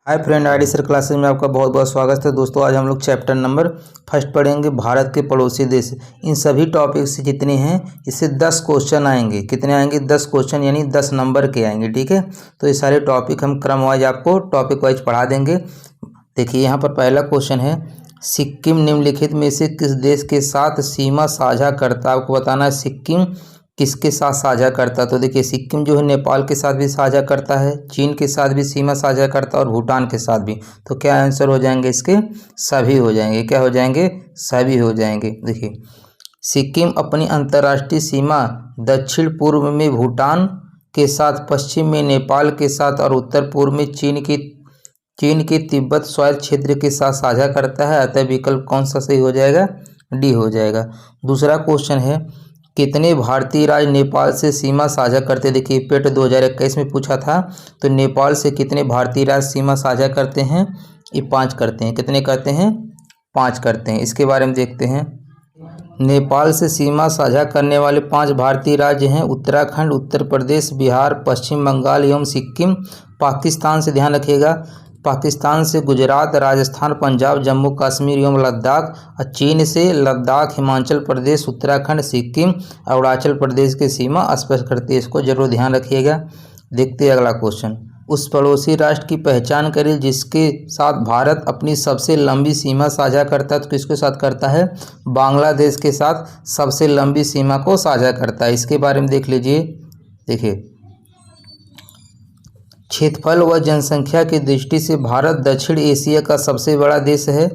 Hi friend, ID sir classes में आपका बहुत बहुत स्वागत है। दोस्तों आज हम लोग चैप्टर नंबर फर्स्ट पढ़ेंगे, भारत के पड़ोसी देश। इन सभी टॉपिक से जितने हैं इससे 10 क्वेश्चन आएंगे। कितने आएंगे? 10 क्वेश्चन, यानी 10 नंबर के आएंगे। ठीक है, तो ये सारे टॉपिक हम क्रम वाइज आपको टॉपिक वाइज पढ़ा देंगे। देखिए यहाँ पर पहला क्वेश्चन है, सिक्किम निम्नलिखित में से किस देश के साथ सीमा साझा करता है? आपको बताना है सिक्किम किसके साथ साझा करता है। तो देखिए सिक्किम जो है नेपाल के साथ भी साझा करता है, चीन के साथ भी सीमा साझा करता है और भूटान के साथ भी। तो क्या आंसर हो जाएंगे इसके? सभी हो जाएंगे। क्या हो जाएंगे? सभी हो जाएंगे। देखिए सिक्किम अपनी अंतर्राष्ट्रीय सीमा दक्षिण पूर्व में भूटान के साथ, पश्चिम में नेपाल के साथ और उत्तर पूर्व में चीन के तिब्बत स्वायत्त क्षेत्र के साथ साझा करता है। अतः विकल्प कौन सा सही हो जाएगा? डी हो जाएगा। दूसरा क्वेश्चन है, कितने भारतीय राज्य नेपाल से सीमा साझा करते? देखिए पेट 2021 में पूछा था। तो नेपाल से कितने भारतीय राज्य सीमा साझा करते हैं? ये 5 करते हैं। कितने करते हैं? 5 करते हैं। इसके बारे में देखते हैं। नेपाल से सीमा साझा करने वाले 5 भारतीय राज्य हैं उत्तराखंड, उत्तर प्रदेश, बिहार, पश्चिम बंगाल एवं सिक्किम। पाकिस्तान से ध्यान रखिएगा, पाकिस्तान से गुजरात, राजस्थान, पंजाब, जम्मू कश्मीर एवं लद्दाख। और चीन से लद्दाख, हिमाचल प्रदेश, उत्तराखंड, सिक्किम, अरुणाचल प्रदेश की सीमा स्पष्ट करती है। इसको जरूर ध्यान रखिएगा। देखते हैं अगला क्वेश्चन, उस पड़ोसी राष्ट्र की पहचान करें जिसके साथ भारत अपनी सबसे लंबी सीमा साझा करता है। तो किसके साथ करता है? बांग्लादेश के साथ सबसे लंबी सीमा को साझा करता है। इसके बारे में देख लीजिए। देखिए क्षेत्रफल व जनसंख्या की दृष्टि से भारत दक्षिण एशिया का सबसे बड़ा देश है,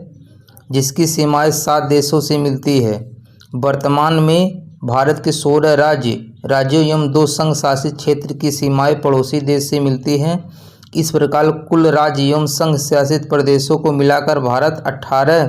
जिसकी सीमाएं 7 देशों से मिलती है। वर्तमान में भारत के 16 राज्यों एवं 2 संघ शासित क्षेत्र की सीमाएं पड़ोसी देश से मिलती हैं। इस प्रकार कुल राज्य एवं संघ शासित प्रदेशों को मिलाकर भारत 18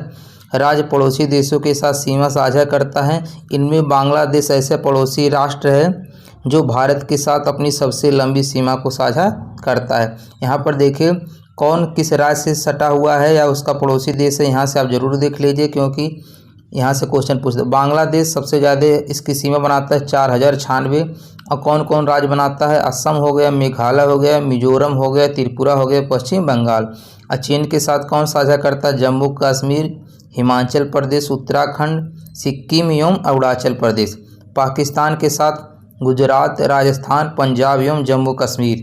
राज्य पड़ोसी देशों के साथ सीमा साझा करता है। इनमें बांग्लादेश ऐसा पड़ोसी राष्ट्र है जो भारत के साथ अपनी सबसे लंबी सीमा को साझा करता है। यहाँ पर देखिए कौन किस राज्य से सटा हुआ है या उसका पड़ोसी देश है, यहाँ से आप जरूर देख लीजिए, क्योंकि यहाँ से क्वेश्चन पूछते। बांग्लादेश सबसे ज़्यादा इसकी सीमा बनाता है 4096। और कौन कौन राज्य बनाता है? असम हो गया, मेघालय हो गया, मिजोरम हो गया, त्रिपुरा हो गया, पश्चिम बंगाल। और चीन के साथ कौन साझा करता है? जम्मू कश्मीर, हिमाचल प्रदेश, उत्तराखंड, सिक्किम एवं अरुणाचल प्रदेश। पाकिस्तान के साथ गुजरात, राजस्थान, पंजाब एवं जम्मू कश्मीर।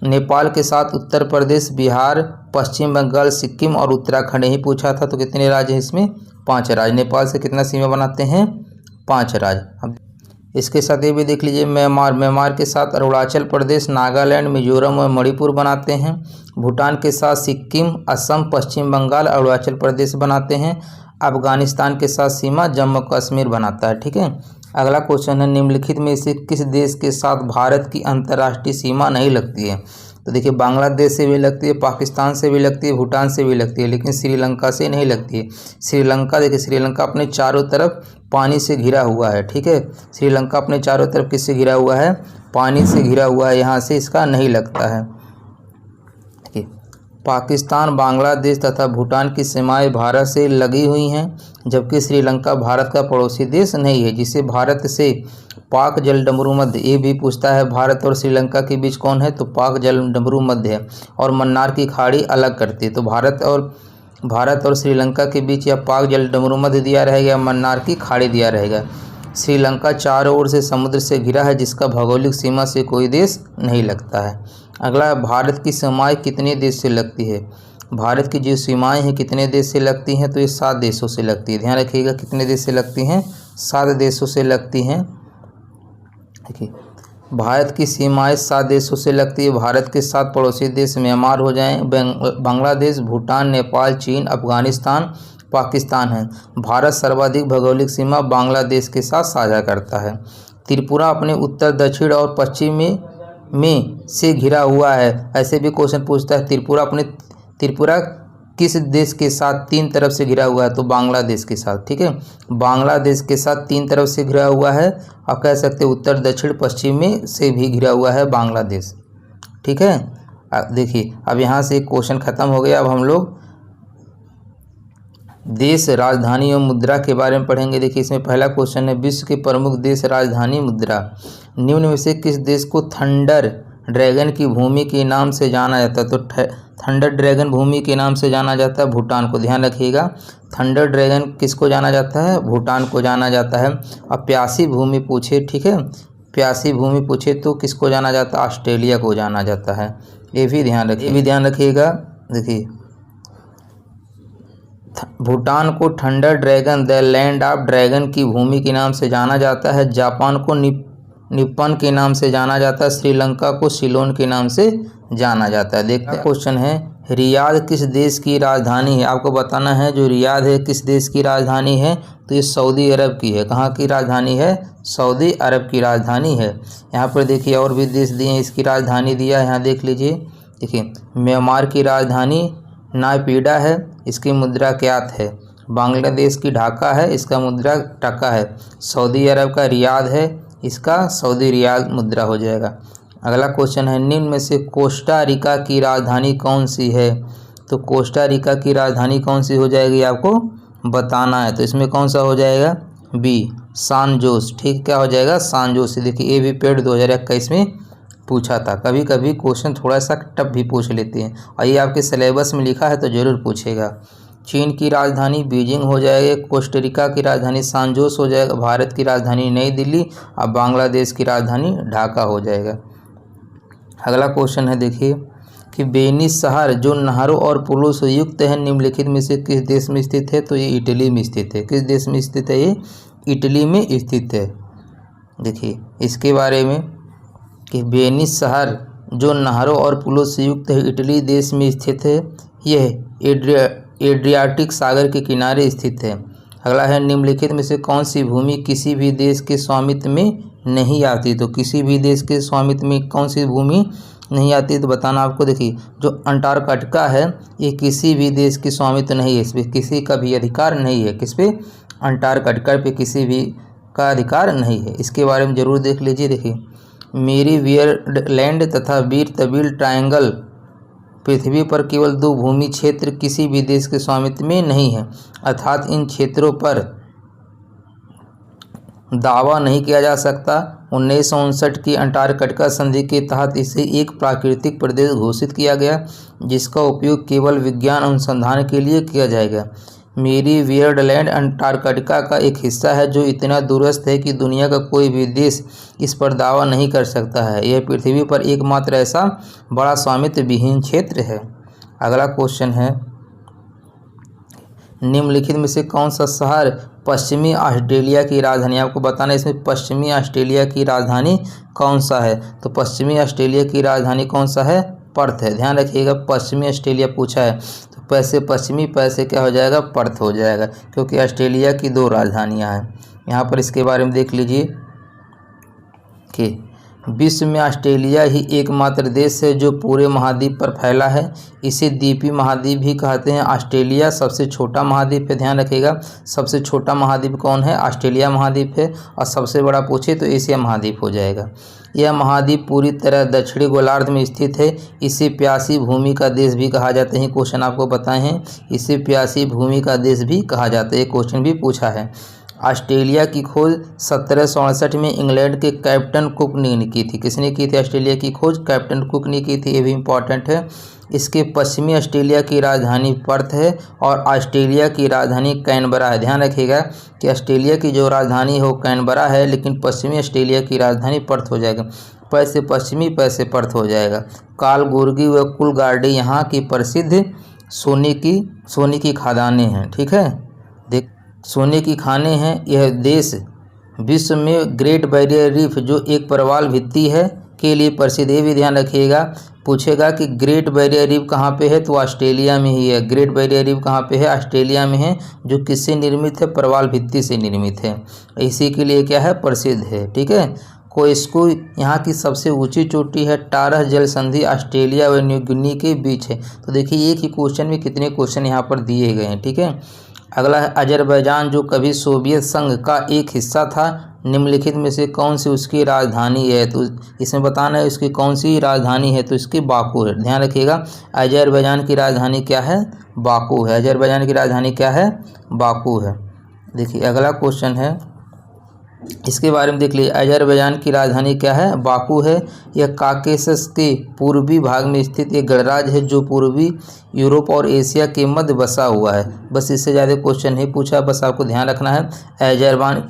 नेपाल के साथ उत्तर प्रदेश, बिहार, पश्चिम बंगाल, सिक्किम और उत्तराखंड ही पूछा था। तो कितने राज्य हैं इसमें? 5 राज्य। नेपाल से कितना सीमा बनाते हैं? 5 राज्य। अब इसके साथ ये भी देख लीजिए, म्यांमार के साथ अरुणाचल प्रदेश, नागालैंड, मिजोरम और मणिपुर बनाते हैं। भूटान के साथ सिक्किम, असम, पश्चिम बंगाल, अरुणाचल प्रदेश बनाते हैं। अफगानिस्तान के साथ सीमा जम्मू कश्मीर बनाता है। ठीक है, अगला क्वेश्चन है, निम्नलिखित में से किस देश के साथ भारत की अंतर्राष्ट्रीय सीमा नहीं लगती है? तो देखिए बांग्लादेश से भी लगती है, पाकिस्तान से भी लगती है, भूटान से भी लगती है, लेकिन श्रीलंका से नहीं लगती है। श्रीलंका, देखिए श्रीलंका अपने चारों तरफ पानी से घिरा हुआ है। ठीक है, श्रीलंका अपने चारों तरफ किससे घिरा हुआ है? पानी से घिरा हुआ है, यहाँ से इसका नहीं लगता है। पाकिस्तान, बांग्लादेश तथा भूटान की सीमाएं भारत से लगी हुई हैं, जबकि श्रीलंका भारत का पड़ोसी देश नहीं है, जिसे भारत से पाक जलडमरू मध्य। ये भी पूछता है भारत और श्रीलंका के बीच कौन है? तो पाक जलडमरू मध्य है और मन्नार की खाड़ी अलग करती है। तो भारत और श्रीलंका के बीच या पाक जलडमरू मध्य दिया रहेगा या मन्नार की खाड़ी दिया रहेगा। श्रीलंका चारों ओर से समुद्र से घिरा है, जिसका भौगोलिक सीमा से कोई देश नहीं लगता है। अगला, भारत की सीमाएं कितने देश से लगती है? भारत की जो सीमाएं हैं कितने देश से लगती हैं? तो ये 7 देशों से लगती है। ध्यान रखिएगा कितने देश से लगती हैं? 7 देशों से लगती हैं। देखिए भारत की सीमाएं 7 देशों से लगती है। भारत के 7 पड़ोसी देश म्यांमार हो जाएं, बांग्लादेश, भूटान, नेपाल, चीन, अफगानिस्तान, पाकिस्तान है। भारत सर्वाधिक भौगोलिक सीमा बांग्लादेश के साथ साझा करता है। त्रिपुरा अपने उत्तर, दक्षिण और पश्चिम में से घिरा हुआ है। ऐसे भी क्वेश्चन पूछता है, त्रिपुरा किस देश के साथ 3 तरफ से घिरा हुआ है? तो बांग्लादेश के साथ। ठीक है, बांग्लादेश के साथ 3 तरफ से घिरा हुआ है। आप कह सकते हैं उत्तर, दक्षिण, पश्चिम में से भी घिरा हुआ है बांग्लादेश। ठीक है, देखिए अब यहाँ से एक क्वेश्चन खत्म हो गया। अब हम लोग देश, राजधानी और मुद्रा के बारे में पढ़ेंगे। देखिए इसमें पहला क्वेश्चन है, विश्व के प्रमुख देश, राजधानी, मुद्रा। निम्न में से किस देश को थंडर ड्रैगन की भूमि के नाम से जाना जाता है? तो थंडर ड्रैगन भूमि के नाम से जाना जाता है भूटान को, ध्यान रखिएगा। थंडर ड्रैगन किसको जाना जाता है? भूटान को जाना जाता है। अब प्यासी भूमि पूछे, ठीक है, प्यासी भूमि पूछे तो किसको जाना जाता है? ऑस्ट्रेलिया को जाना जाता है। ये भी ध्यान रखिएगा। देखिए भूटान को thunder dragon the land of dragon की भूमि के नाम से जाना जाता है। जापान को निप्पन के नाम से जाना जाता है। श्रीलंका को सिलोन के नाम से जाना जाता है। देखते हैं क्वेश्चन है, रियाद किस देश की राजधानी है? आपको बताना है जो रियाद है किस देश की राजधानी है, तो ये सऊदी अरब की है। कहाँ की राजधानी है? सऊदी अरब की राजधानी है। यहाँ पर देखिए और भी देश दिए हैं, इसकी राजधानी दिया है, यहाँ देख लीजिए। देखिए म्यांमार की राजधानी नायपीडा है, इसकी मुद्रा क्यात है। बांग्लादेश की ढाका है, इसका मुद्रा टका है। सऊदी अरब का रियाद है, इसका सऊदी रियाल मुद्रा हो जाएगा। अगला क्वेश्चन है, निम्न में से कोस्टा रिका की राजधानी कौन सी है? तो कोस्टा रिका की राजधानी कौन सी हो जाएगी आपको बताना है। तो इसमें कौन सा हो जाएगा? बी, सान जोस। ठीक, क्या हो जाएगा? सान जोस। देखिए ये भी पेड 2021 में पूछा था। कभी कभी क्वेश्चन थोड़ा सा टफ भी पूछ लेते हैं, और ये आपके सिलेबस में लिखा है तो ज़रूर पूछेगा। चीन की राजधानी बीजिंग हो जाएगी, कोस्टारिका की राजधानी सान जोस हो जाएगा, भारत की राजधानी नई दिल्ली, और बांग्लादेश की राजधानी ढाका हो जाएगा। अगला क्वेश्चन है देखिए कि वेनिस शहर जो नहरों और पुलों से युक्त है निम्नलिखित में से किस देश में स्थित है? तो ये इटली में स्थित है। किस देश में स्थित है? ये इटली में स्थित है। देखिए इसके बारे में कि वेनिस शहर जो नहरों और पुलों से युक्त है इटली देश में स्थित है। यह एड्रियाटिक सागर के किनारे स्थित है। अगला है, निम्नलिखित में से कौन सी भूमि किसी भी देश के स्वामित्व में नहीं आती? तो किसी भी देश के स्वामित्व में कौन सी भूमि नहीं आती? तो बताना आपको। देखिए जो अंटार्कटिका है ये किसी भी देश की स्वामित्व नहीं है, इस पर किसी का भी अधिकार नहीं है। किस पे? अंटार्कटिका पे किसी भी का अधिकार नहीं है। इसके बारे में ज़रूर देख लीजिए। देखिए मेरीवियर लैंड तथा बीर तबील ट्रायंगल पृथ्वी पर केवल दो भूमि क्षेत्र किसी भी देश के स्वामित्व में नहीं है, अर्थात इन क्षेत्रों पर दावा नहीं किया जा सकता। 1959 की अंटार्कटिका संधि के तहत इसे एक प्राकृतिक प्रदेश घोषित किया गया, जिसका उपयोग केवल विज्ञान अनुसंधान के लिए किया जाएगा। मेरीवियर लैंड अंटार्कटिका का एक हिस्सा है जो इतना दूरस्थ है कि दुनिया का कोई भी देश इस पर दावा नहीं कर सकता है। यह पृथ्वी पर एकमात्र ऐसा बड़ा स्वामित्व विहीन क्षेत्र है। अगला क्वेश्चन है, निम्नलिखित में से कौन सा शहर पश्चिमी ऑस्ट्रेलिया की राजधानी? आपको बताना है इसमें पश्चिमी ऑस्ट्रेलिया की राजधानी कौन सा है। तो पश्चिमी ऑस्ट्रेलिया की राजधानी कौन सा है? पर्थ है। ध्यान रखिएगा, पश्चिमी ऑस्ट्रेलिया पूछा है तो पैसे पश्चिमी, पैसे क्या हो जाएगा? पर्थ हो जाएगा, क्योंकि ऑस्ट्रेलिया की दो राजधानियां हैं। यहाँ पर इसके बारे में देख लीजिए कि विश्व में ऑस्ट्रेलिया ही एकमात्र देश है जो पूरे महाद्वीप पर फैला है। इसे द्वीपीय महाद्वीप भी कहते हैं। ऑस्ट्रेलिया सबसे छोटा महाद्वीप है। ध्यान रखिएगा, सबसे छोटा महाद्वीप कौन है? ऑस्ट्रेलिया महाद्वीप है। और सबसे बड़ा पूछे तो एशिया महाद्वीप हो जाएगा। यह महाद्वीप पूरी तरह दक्षिणी गोलार्ध में स्थित है। इसे प्यासी भूमि का देश भी कहा जाता है। क्वेश्चन आपको बताए हैं, इसे प्यासी भूमि का देश भी कहा जाता है। क्वेश्चन भी पूछा है। ऑस्ट्रेलिया की खोज 1768 में इंग्लैंड के कैप्टन कुक ने की थी। किसने की थी ऑस्ट्रेलिया की खोज? कैप्टन कुक ने की थी। ये भी इम्पॉर्टेंट है। इसके पश्चिमी ऑस्ट्रेलिया की राजधानी पर्थ है और ऑस्ट्रेलिया की राजधानी कैनबरा है। ध्यान रखिएगा कि ऑस्ट्रेलिया की जो राजधानी है वो कैनबरा है, लेकिन पश्चिमी ऑस्ट्रेलिया की राजधानी पर्थ हो जाएगा। पैसे पश्चिमी, पैसे पर्थ हो जाएगा। कालगोर्गी व कूलगार्डी यहाँ की प्रसिद्ध सोने की खदानें हैं। ठीक है, देख सोने की खानें हैं। यह देश विश्व में ग्रेट बैरियर रीफ जो एक प्रवाल भित्ति है के लिए प्रसिद्ध। ये भी ध्यान रखिएगा, पूछेगा कि ग्रेट बैरियर रीफ कहाँ पे है? तो ऑस्ट्रेलिया में ही है। ग्रेट बैरियर रीफ कहाँ पे है? ऑस्ट्रेलिया में है, जो किससे निर्मित है? प्रवाल भित्ति से निर्मित है। इसी के लिए क्या है? प्रसिद्ध है। ठीक है, कोस्को यहाँ की सबसे ऊंची चोटी है। टारह जल संधि ऑस्ट्रेलिया व न्यू गिनी के बीच है। तो देखिए एक ही क्वेश्चन में कितने क्वेश्चन यहाँ पर दिए गए हैं। ठीक है, अगला है, अजरबैजान जो कभी सोवियत संघ का एक हिस्सा था, निम्नलिखित में से कौन सी उसकी राजधानी है? तो इसमें बताना है उसकी कौन सी राजधानी है। तो इसकी बाकू है। ध्यान रखिएगा, अजरबैजान की राजधानी क्या है? बाकू है। अजरबैजान की राजधानी क्या है? बाकू है। देखिए अगला क्वेश्चन है इसके बारे में देख लीजिए। अजरबैजान की राजधानी क्या है? बाकू है। यह काकेशस के पूर्वी भाग में स्थित एक गणराज्य है जो पूर्वी यूरोप और एशिया के मध्य बसा हुआ है। बस इससे ज़्यादा क्वेश्चन नहीं पूछा, बस आपको ध्यान रखना है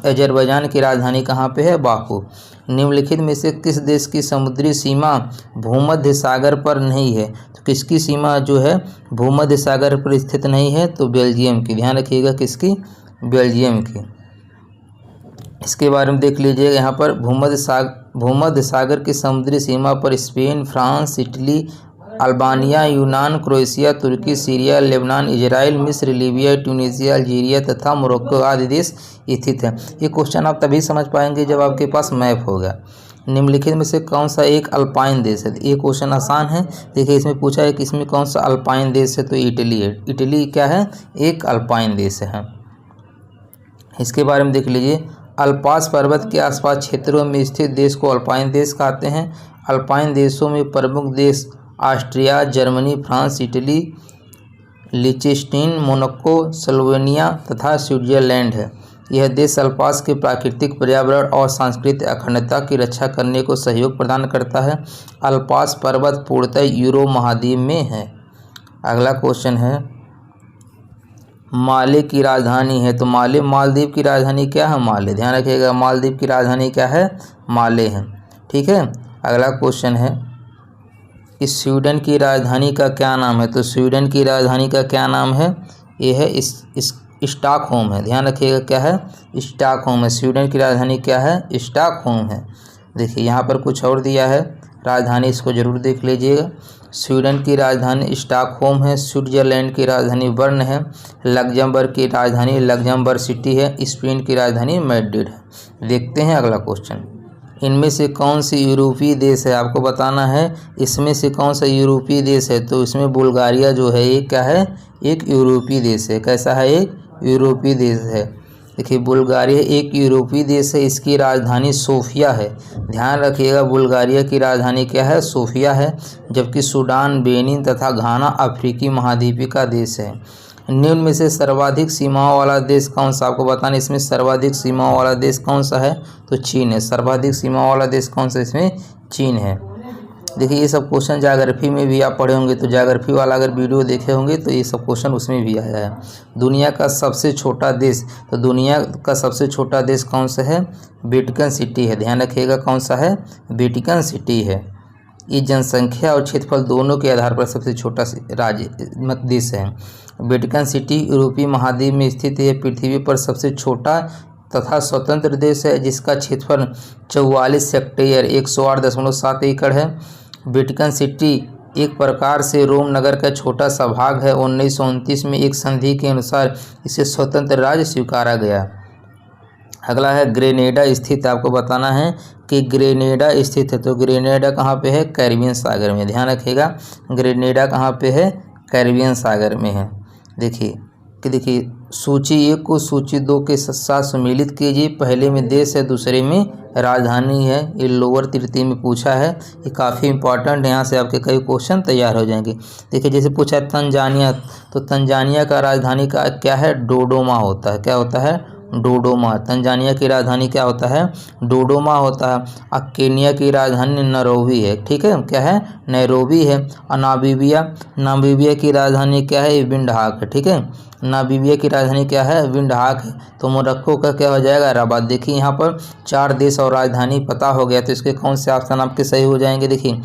अजरबैजान की राजधानी कहाँ पे है? बाकू। निम्नलिखित में से किस देश की समुद्री सीमा भूमध्य सागर पर नहीं है? तो किसकी सीमा जो है भूमध्य सागर पर स्थित नहीं है? तो बेल्जियम की। ध्यान रखिएगा, किसकी? बेल्जियम की। इसके बारे में देख लीजिएगा यहाँ पर भूमध्य सागर की समुद्री सीमा पर स्पेन, फ्रांस, इटली, अल्बानिया, यूनान, क्रोएशिया, तुर्की, सीरिया, लेबनान, इजराइल, मिस्र, लीबिया, ट्यूनीसिया, अल्जीरिया तथा मोरक्को आदि देश स्थित है। ये क्वेश्चन आप तभी समझ पाएंगे जब आपके पास मैप होगा। निम्नलिखित में से कौन सा एक अल्पाइन देश है? ये क्वेश्चन आसान है। देखिए इसमें पूछा है कि इसमें कौन सा अल्पाइन देश है? तो इटली है। इटली क्या है? एक अल्पाइन देश है। इसके बारे में देख लीजिए। अल्पास पर्वत के आसपास क्षेत्रों में स्थित देश को अल्पाइन देश कहते हैं। अल्पाइन देशों में प्रमुख देश ऑस्ट्रिया, जर्मनी, फ्रांस, इटली, लिechtenstein, मोनाको, स्लोवेनिया तथा स्विट्जरलैंड है। यह देश अल्पास के प्राकृतिक पर्यावरण और सांस्कृतिक अखंडता की रक्षा करने को सहयोग प्रदान करता है। अल्पास पर्वत पूर्णतः यूरोप महाद्वीप में है। अगला क्वेश्चन है, माले की राजधानी है। तो मालदीव की राजधानी क्या है? माले। ध्यान रखिएगा, मालदीव की राजधानी क्या है? माले है। ठीक है। अगला क्वेश्चन है कि स्वीडन की राजधानी का क्या नाम है? तो स्वीडन की राजधानी का क्या नाम है? ये है स्टॉकहोम है। ध्यान रखिएगा, क्या है? स्टॉकहोम है। स्वीडन की राजधानी क्या है? स्टॉकहोम है। देखिए यहाँ पर कुछ और दिया है राजधानी, इसको जरूर देख लीजिएगा। स्वीडन की राजधानी स्टॉकहोम है। स्विट्जरलैंड की राजधानी बर्न है। लग्जमबर्ग की राजधानी लग्जमबर्ग सिटी है। स्पेन की राजधानी मैड्रिड है। देखते हैं अगला क्वेश्चन। इनमें से कौन सी यूरोपीय देश है? आपको बताना है इसमें से कौन सा यूरोपीय देश है। तो इसमें बुल्गारिया जो है ये क्या है? एक यूरोपीय देश है। कैसा है? एक यूरोपीय देश है। देखिए बुल्गारिया एक यूरोपीय देश है। इसकी राजधानी सोफिया है। ध्यान रखिएगा, बुल्गारिया की राजधानी क्या है? सोफिया है। जबकि सूडान, बेनिन तथा घाना अफ्रीकी महाद्वीप का देश है। निम्न में से सर्वाधिक सीमाओं वाला देश कौन सा? आपको बताना इसमें सर्वाधिक सीमाओं वाला देश कौन सा है? तो चीन है। सर्वाधिक सीमाओं वाला देश कौन सा? इसमें चीन है। देखिए ये सब क्वेश्चन ज्योग्राफी में भी आप पढ़े होंगे, तो ज्योग्राफी वाला अगर वीडियो देखे होंगे तो ये सब क्वेश्चन उसमें भी आया है। दुनिया का सबसे छोटा देश, तो दुनिया का सबसे छोटा देश कौन सा है? वेटिकन सिटी है। ध्यान रखिएगा, कौन सा है? वेटिकन सिटी है। ये जनसंख्या और क्षेत्रफल दोनों के आधार पर सबसे छोटा देश है। वेटिकन सिटी यूरोपीय महाद्वीप में स्थित है। पृथ्वी पर सबसे छोटा तथा स्वतंत्र देश है जिसका क्षेत्रफल 44 हेक्टेयर 108.7 एकड़ है। वेटिकन सिटी एक प्रकार से रोम नगर का छोटा सा भाग है। 1929 में एक संधि के अनुसार इसे स्वतंत्र राज्य स्वीकारा गया। अगला है ग्रेनेडा स्थित। आपको बताना है कि ग्रेनेडा स्थित है। तो ग्रेनेडा कहाँ पे है? कैरिबियन सागर में। ध्यान रखिएगा, ग्रेनेडा कहाँ पे है? कैरिबियन सागर में है। देखिए सूची 1 को सूची 2 के साथ सम्मिलित कीजिए। पहले में देश है, दूसरे में राजधानी है। ये लोअर तृतीय में पूछा है, ये काफ़ी इंपॉर्टेंट है। यहाँ से आपके कई क्वेश्चन तैयार हो जाएंगे। देखिए जैसे पूछा है तंजानिया, तो तंजानिया का राजधानी का क्या है? डोडोमा होता है। क्या होता है? डोडोमा। तंजानिया की राजधानी क्या होता है? डोडोमा होता है। और केनिया की राजधानी नैरोबी है। ठीक है, क्या है? नैरोबी है। और नामीबिया की राजधानी क्या है? विंडहाक है। ठीक है, नामीबिया की राजधानी क्या है? विंडहाक है। तो मोरक्को का क्या हो जाएगा? रबात। देखिए यहाँ पर 4 देश और राजधानी पता हो गया, तो इसके कौन से ऑप्शन आपके सही हो जाएंगे? देखिए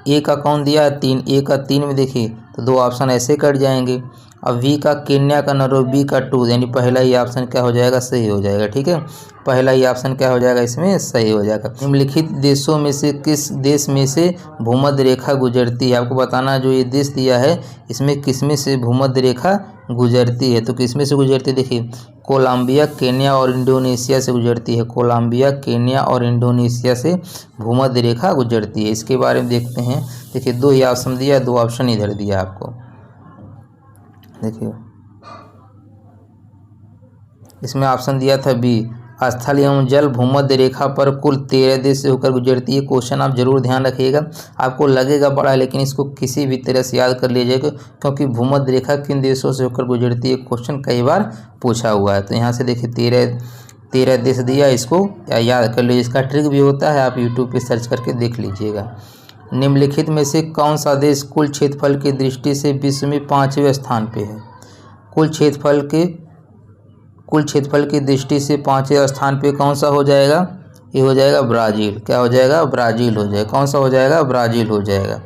ए का कौन दिया है? 3। ए का 3 में देखिए तो 2 ऑप्शन ऐसे कट जाएंगे। अब वी का केन्या का नैरोबी का 2, यानी पहला ही ऑप्शन क्या हो जाएगा? सही हो जाएगा। ठीक है, पहला ही ऑप्शन क्या हो जाएगा? इसमें सही हो जाएगा। निम्नलिखित देशों में से किस देश में से भूमध्य रेखा गुजरती है? आपको बताना जो ये देश दिया है इसमें किसमें से भूमध्य रेखा गुजरती है। तो किसमें से गुजरती है? देखिए कोलंबिया, केन्या और इंडोनेशिया से गुजरती है। कोलंबिया, केन्या और इंडोनेशिया से भूमध्य रेखा गुजरती है। इसके बारे में देखते हैं। देखिए 2 ही ऑप्शन दिया, 2 ऑप्शन इधर दिया आपको। देखिए इसमें ऑप्शन दिया था बी, स्थल एवं जल भूमध्य रेखा पर कुल 13 देश से होकर गुजरती है। क्वेश्चन आप जरूर ध्यान रखिएगा, आपको लगेगा बड़ा है लेकिन इसको किसी भी तरह से याद कर लीजिएगा, क्योंकि भूमध्य रेखा किन देशों से होकर गुजरती है क्वेश्चन कई बार पूछा हुआ है। तो यहाँ से देखिए 13 देश दिया, इसको याद कर लीजिए। इसका ट्रिक भी होता है, आप यूट्यूब पे सर्च करके देख लीजिएगा। निम्नलिखित में से कौन सा देश कुल क्षेत्रफल की दृष्टि से विश्व में 5वें स्थान पे है? कुल क्षेत्रफल की दृष्टि से 5वें स्थान पे कौन सा हो जाएगा? ये हो जाएगा ब्राज़ील। क्या हो जाएगा? ब्राज़ील हो जाएगा। कौन सा हो जाएगा? ब्राज़ील हो जाएगा।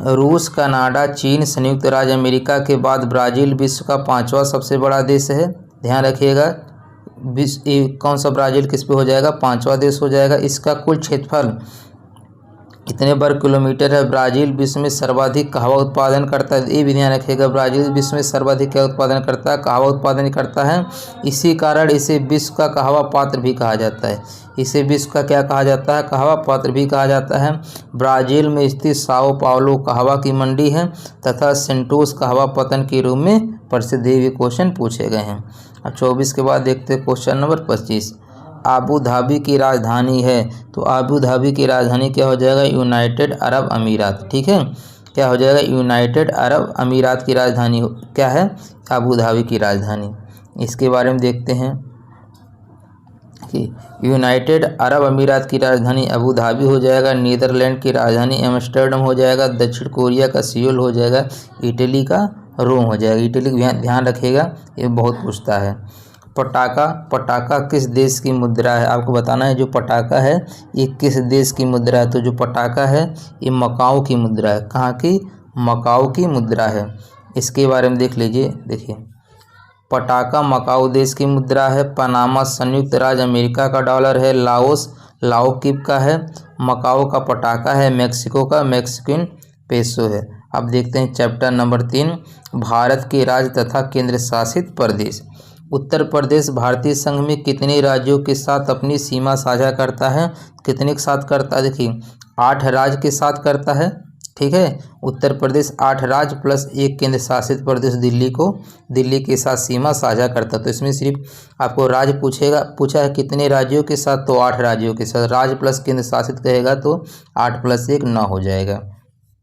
रूस, कनाडा, चीन, संयुक्त राज्य अमेरिका के बाद ब्राज़ील विश्व का 5वां सबसे बड़ा देश है। ध्यान रखिएगा, कौन सा ब्राज़ील किस पे हो जाएगा? 5वां देश हो जाएगा। इसका कुल क्षेत्रफल कितने वर्ग किलोमीटर है? ब्राज़ील विश्व में सर्वाधिक कहवा उत्पादन करता है। ये भी ध्यान रखिएगा, ब्राज़ील विश्व में सर्वाधिक क्या उत्पादन करता है? कहवा उत्पादन करता है। इसी कारण इसे विश्व का कहवा पात्र भी कहा जाता है। इसे विश्व का क्या कहा जाता है? कहवा पात्र भी कहा जाता है। ब्राज़ील में स्थित साओ पाउलो कहवा की मंडी है तथा सेंटोस कहवा पतन के रूप में प्रसिद्ध। ये क्वेश्चन पूछे गए हैं। अब 24 के बाद देखते हैं क्वेश्चन नंबर 25। आबू धाबी की राजधानी है, तो आबू धाबी की राजधानी क्या हो जाएगा? यूनाइटेड अरब अमीरात। ठीक है, क्या हो जाएगा? यूनाइटेड अरब अमीरात की राजधानी क्या है? आबू धाबी की राजधानी। इसके बारे में देखते हैं कि यूनाइटेड अरब अमीरात की राजधानी अबू धाबी हो जाएगा। नीदरलैंड की राजधानी एम्स्टर्डम हो जाएगा। दक्षिण कोरिया का सियोल हो जाएगा। इटली का रोम हो जाएगा। इटली ध्यान रखिएगा, ये बहुत पूछता है। पटाका किस देश की मुद्रा है? आपको बताना है जो पटाका है ये किस देश की मुद्रा है। तो जो पटाका है ये मकाओ की मुद्रा है। कहाँ की? मकाओ की मुद्रा है। इसके बारे में देख लीजिए। देखिए, पटाका मकाओ देश की मुद्रा है। पनामा संयुक्त राज्य अमेरिका का डॉलर है। लाओस लाओकिप का है। मकाओ का पटाका है। मेक्सिको का मैक्सिकन पेसो है। अब देखते हैं चैप्टर नंबर 3, भारत के राज्य तथा केंद्र शासित प्रदेश। उत्तर प्रदेश भारतीय संघ में कितने राज्यों के साथ अपनी सीमा साझा करता है? कितने के साथ करता है? देखिए, 8 राज्य के साथ करता है। ठीक है, उत्तर प्रदेश 8 राज्य प्लस 1 केंद्र शासित प्रदेश दिल्ली के साथ सीमा साझा करता है। तो इसमें सिर्फ आपको राज्य पूछा है कितने राज्यों के साथ, तो 8 राज्यों के साथ। राज्य प्लस केंद्र शासित कहेगा तो 8 + 1 9 हो जाएगा।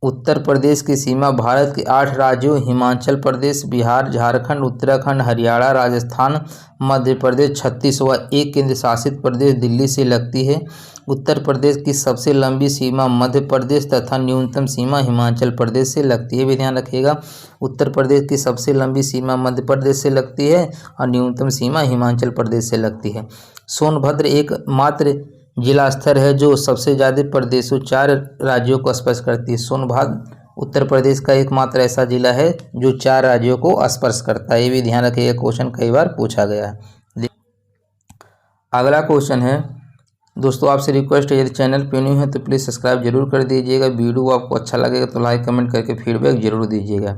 उत्तर प्रदेश की सीमा भारत के 8 राज्यों हिमाचल प्रदेश, बिहार, झारखंड, उत्तराखंड, हरियाणा, राजस्थान, मध्य प्रदेश, छत्तीसगढ़ व 1 केंद्र शासित प्रदेश दिल्ली से लगती है। उत्तर प्रदेश की सबसे लंबी सीमा मध्य प्रदेश तथा न्यूनतम सीमा हिमाचल प्रदेश से लगती है। भी ध्यान रखिएगा, उत्तर प्रदेश की सबसे लंबी सीमा मध्य प्रदेश से लगती है और न्यूनतम सीमा हिमाचल प्रदेश से लगती है। सोनभद्र एकमात्र जिला स्तर है जो सबसे ज़्यादा प्रदेशों 4 राज्यों को स्पर्श करती है। सोनभद्र उत्तर प्रदेश का एकमात्र ऐसा जिला है जो 4 राज्यों को स्पर्श करता है। ये भी ध्यान रखिएगा, क्वेश्चन कई बार पूछा गया है। अगला क्वेश्चन है दोस्तों, आपसे रिक्वेस्ट है यदि चैनल पे न्यू है तो प्लीज़ सब्सक्राइब जरूर कर दीजिएगा। वीडियो आपको अच्छा लगेगा तो लाइक कमेंट करके फीडबैक जरूर दीजिएगा।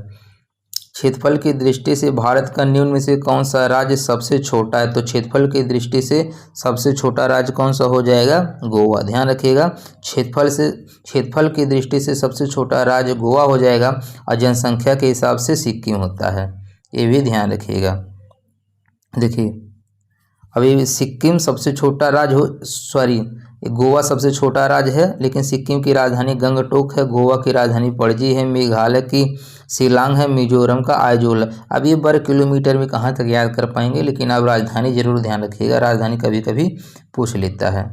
क्षेत्रफल की दृष्टि से भारत का निम्न में से कौन सा राज्य सबसे छोटा है? तो क्षेत्रफल की दृष्टि से सबसे छोटा राज्य कौन सा हो जाएगा? गोवा। ध्यान रखिएगा, क्षेत्रफल की दृष्टि से सबसे छोटा राज्य गोवा हो जाएगा और जनसंख्या के हिसाब से सिक्किम होता है। ये भी ध्यान रखिएगा। देखिए, अभी सिक्किम सबसे छोटा राज्य गोवा सबसे छोटा राज्य है, लेकिन सिक्किम की राजधानी गंगटोक है। गोवा की राजधानी पणजी है। मेघालय की शिलांग है। मिजोरम का आइजोल। अब ये वर्ग किलोमीटर में कहाँ तक याद कर पाएंगे, लेकिन अब राजधानी जरूर ध्यान रखिएगा, राजधानी कभी कभी पूछ लेता है।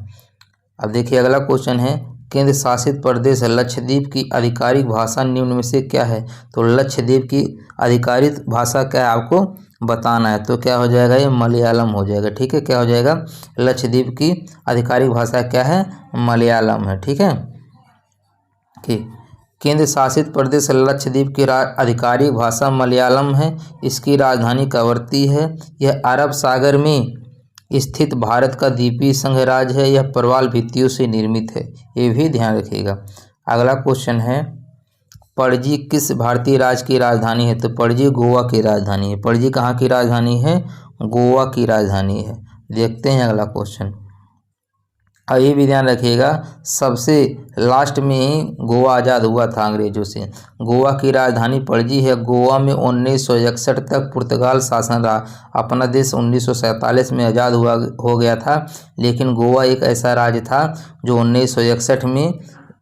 अब देखिए अगला क्वेश्चन है, केंद्र शासित प्रदेश लक्षद्वीप की आधिकारिक भाषा निम्न में से क्या है? तो लक्षद्वीप की आधिकारिक भाषा क्या है आपको बताना है। तो क्या हो जाएगा? ये मलयालम हो जाएगा। ठीक है, क्या हो जाएगा? लक्षद्वीप की आधिकारिक भाषा क्या है? मलयालम है। ठीक है, केंद्र शासित प्रदेश लक्षद्वीप की आधिकारिक भाषा मलयालम है। इसकी राजधानी कवरत्ती है। यह अरब सागर में स्थित भारत का द्वीपीय संघ राज्य है। यह प्रवाल भित्तियों से निर्मित है। ये भी ध्यान रखिएगा। अगला क्वेश्चन है, पणजी किस भारतीय राज्य की राजधानी है? तो पणजी गोवा की राजधानी है। पणजी कहाँ की राजधानी है? गोवा की राजधानी है। देखते हैं अगला क्वेश्चन। और ये भी ध्यान रखिएगा, सबसे लास्ट में ही गोवा आज़ाद हुआ था अंग्रेजों से। गोवा की राजधानी पणजी है। गोवा में 1961 तक पुर्तगाल शासन रहा। अपना देश 1947 में आज़ाद हो गया था, लेकिन गोवा एक ऐसा राज्य था जो 1961 में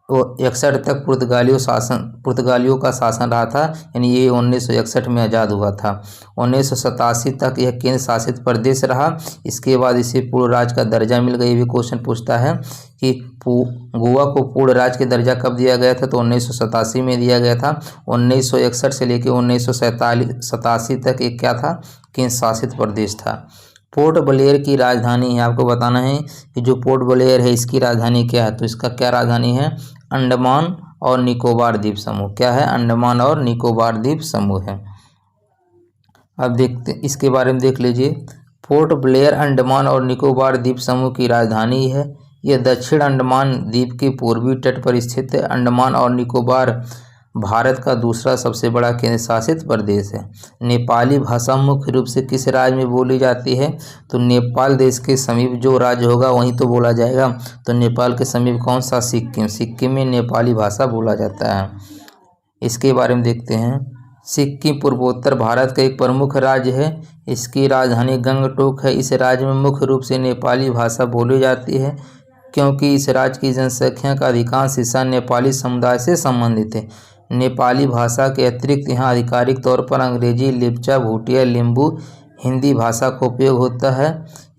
61 तक पुर्तगालियों का शासन रहा था, यानी ये 1961 में आज़ाद हुआ था। 1987 तक यह केंद्र शासित प्रदेश रहा। इसके बाद इसे पूर्ण राज्य का दर्जा मिल गया। ये भी क्वेश्चन पूछता है कि गोवा को पूर्ण राज्य का दर्जा कब दिया गया था, तो 1987 में दिया गया था। 1961 से लेकर 1987 तक एक क्या था, केंद्र शासित प्रदेश था। पोर्ट ब्लेयर की राजधानी है, आपको बताना है कि जो पोर्ट ब्लेयर है इसकी राजधानी क्या है, तो इसका क्या राजधानी है, अंडमान और निकोबार द्वीप समूह। क्या है, अंडमान और निकोबार द्वीप समूह है। अब देखते इसके बारे में देख लीजिए। पोर्ट ब्लेयर अंडमान और निकोबार द्वीप समूह की राजधानी है। यह दक्षिण अंडमान द्वीप के पूर्वी तट पर स्थित है। अंडमान और निकोबार भारत का दूसरा सबसे बड़ा केंद्र शासित प्रदेश है। नेपाली भाषा मुख्य रूप से किस राज्य में बोली जाती है, तो नेपाल देश के समीप जो राज्य होगा वहीं तो बोला जाएगा। तो नेपाल के समीप कौन सा, सिक्किम। सिक्किम में नेपाली भाषा बोला जाता है। इसके बारे में देखते हैं। सिक्किम पूर्वोत्तर भारत का एक प्रमुख राज्य है। इसकी राजधानी गंगटोक है। इस राज्य में मुख्य रूप से नेपाली भाषा बोली जाती है, क्योंकि इस राज्य की जनसंख्या का अधिकांश हिस्सा नेपाली समुदाय से संबंधित है। नेपाली भाषा के अतिरिक्त यहाँ आधिकारिक तौर पर अंग्रेजी, लेप्चा, भूटिया, लिम्बू, हिंदी भाषा का उपयोग होता है।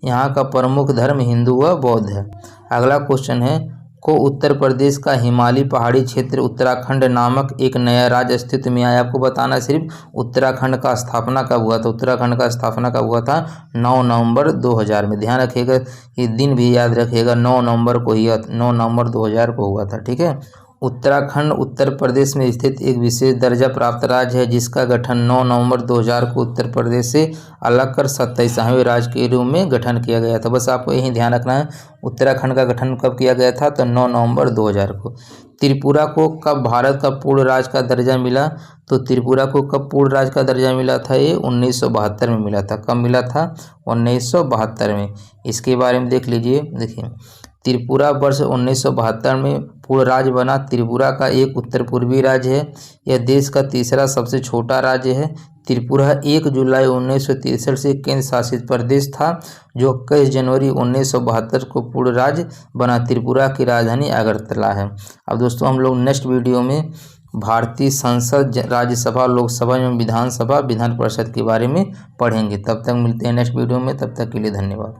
यहाँ का प्रमुख धर्म हिंदू व बौद्ध है। अगला क्वेश्चन है, को उत्तर प्रदेश का हिमालयी पहाड़ी क्षेत्र उत्तराखंड नामक एक नया राज्य अस्तित्व में आया। आपको बताना सिर्फ उत्तराखंड का स्थापना कब हुआ था। उत्तराखंड का स्थापना कब हुआ था, 9 नवंबर 2000 में। ध्यान रखिएगा, ये दिन भी याद रखिएगा, 9 नवंबर को ही, 9 नवंबर 2000 को हुआ था। ठीक है। उत्तराखंड उत्तर प्रदेश में स्थित एक विशेष दर्जा प्राप्त राज्य है, जिसका गठन 9 नवंबर 2000 को उत्तर प्रदेश से अलग कर 27वें राज्य के रूप में गठन किया गया था। बस आपको यही ध्यान रखना है, उत्तराखंड का गठन कब किया गया था, तो 9 नवंबर 2000 को। त्रिपुरा को कब भारत का पूर्ण राज्य का दर्जा मिला, तो त्रिपुरा को कब पूर्ण राज्य का दर्जा मिला था, ये 1972 में मिला था। कब मिला था, 1972 में। इसके बारे में देख लीजिए। देखिए, त्रिपुरा वर्ष 1972 में पूर्ण राज्य बना। त्रिपुरा का एक उत्तर पूर्वी राज्य है। यह देश का तीसरा सबसे छोटा राज्य है। त्रिपुरा 1 जुलाई 1963 से केंद्र शासित प्रदेश था, जो 21 जनवरी 1972 को पूर्ण राज्य बना। त्रिपुरा की राजधानी अगरतला है। अब दोस्तों हम लोग नेक्स्ट वीडियो में भारतीय संसद, राज्यसभा, लोकसभा एवं विधानसभा, विधान परिषद के बारे में पढ़ेंगे। तब तक मिलते हैं नेक्स्ट वीडियो में। तब तक के लिए धन्यवाद।